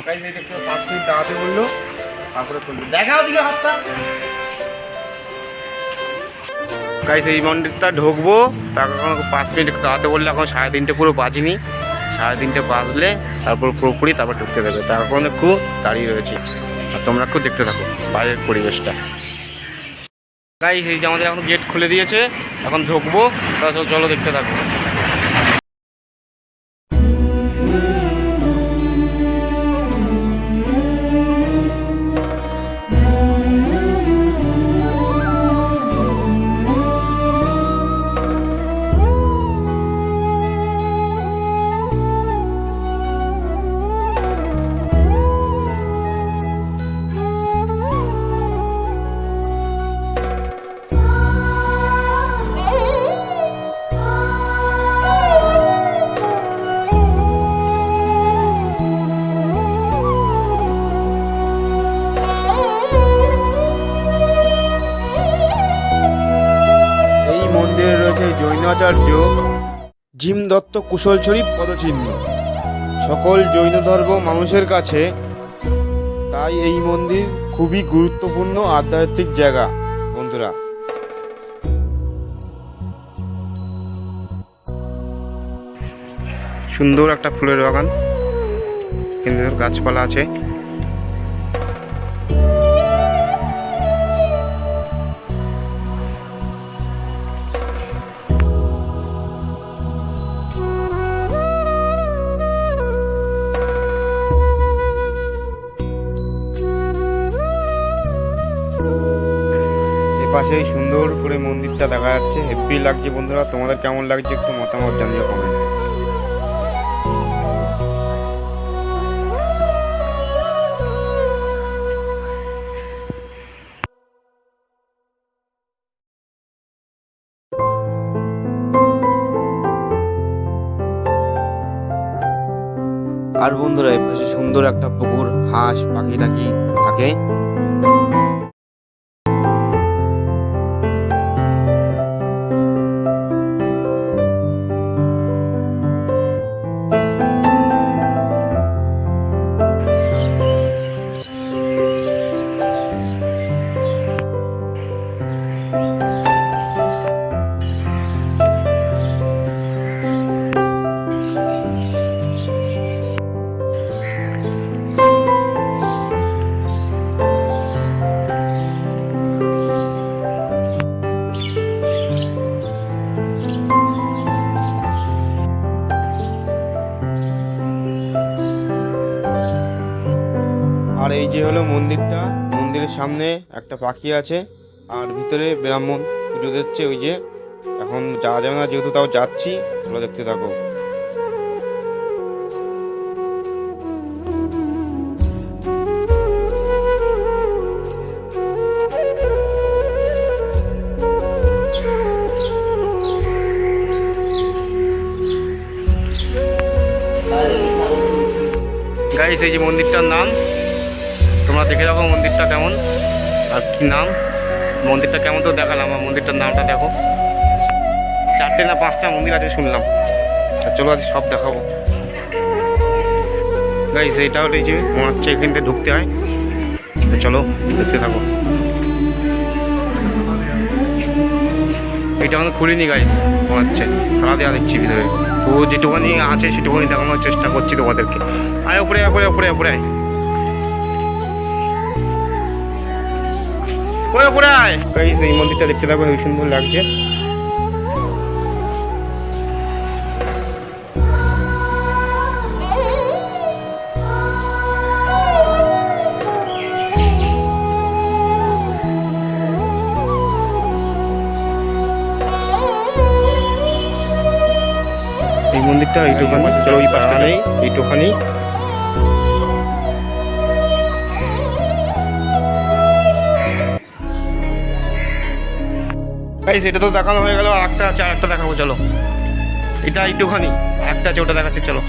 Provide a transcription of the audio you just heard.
Guys এই দেখতে 5 minute দাঁড়াতে বললো, তারপরে খুলবে। দেখাও দিকে হাতটা। গাইস এই মন্দিরটা ঢুকবো, তারপর 5 মিনিট দাঁড়াতে বললে এখন 3:30 পুরো বাজিনি, 3:30 বাজলে তারপর পুরোপুরি তারপর ঢুকতে দেবে। তারপর একটু দাঁড়িয়ে রয়েছি, আর তোমরা একটু দেখতে থাকো বাইরের পরিবেশটা। গাইস এই যে আমাদের এখন গেট খুলে দিয়েছে, এখন ঢুকবো, তাহলে চলো দেখতে থাকো। মন্দিরে রয়েছে জৈনাচার্য জিম দত্ত কুশলছড়ি পদচিহ্ন, সকল জৈন ধর্ম মানুষের কাছে তাই এই মন্দির খুবই গুরুত্বপূর্ণ আধ্যাত্মিক জায়গা। বন্ধুরা সুন্দর একটা ফুলের বাগান, কিন্তু গাছপালা আছে। পাশে সুন্দর করে মন্দিরটা দেখা যাচ্ছে, হেব্বি লাগছে। বন্ধুরা তোমাদের কেমন লাগছে একটু মতামত জানিও কমেন্ট। আর বন্ধুরা এই পাশে সুন্দর একটা পুকুর, হাঁস পাখি টাকি থাকে। আর এই যে হলো মন্দিরটা, মন্দিরের সামনে একটা পাখি আছে, আর ভিতরে ব্রাহ্মণ পুজো দিচ্ছে। ওই যে এখন যাওয়া যাবে না যেহেতু, তাও যাচ্ছি, তোমরা দেখতে থাকো। গাইস এই যে মন্দিরটার নাম, তোমরা দেখে রাখো মন্দিরটা কেমন আর কি নাম। মন্দিরটা কেমন তো দেখালাম, আর মন্দিরটার নামটা দেখো। 4টে না 5টা মন্দির আছে শুনলাম, চলো আজ সব দেখাবো। গাইস এইটা হলো এই যে মনে হচ্ছে এখান থেকে ঢুকতে হয়, চলো দেখতে থাকো। এটা আমাদের খুলিনি গাইস, মনে হচ্ছে তারা দেওয়া দিচ্ছি ভিতরে, তো যেটুকুনি আছে সেটুকুনি দেখানোর চেষ্টা করছি তোমাদেরকে। আয় ওপরে ওপরে ওপরে ওপরে আয়, ওপরে ওপরে আয়। গাইস এই মন্দিরটা দেখতে থাকো, খুব সুন্দর লাগছে। এই মন্দিরটা এইটুখানি, চলো ওই পাশটা নেই, এইটুখানি। গাইস এটা তো দেখানো হয়ে গেল, আর একটা আছে, আর একটা দেখাবো চলো। এটা এইটুখানি, একটা আছে ওটা দেখাচ্ছি চলো।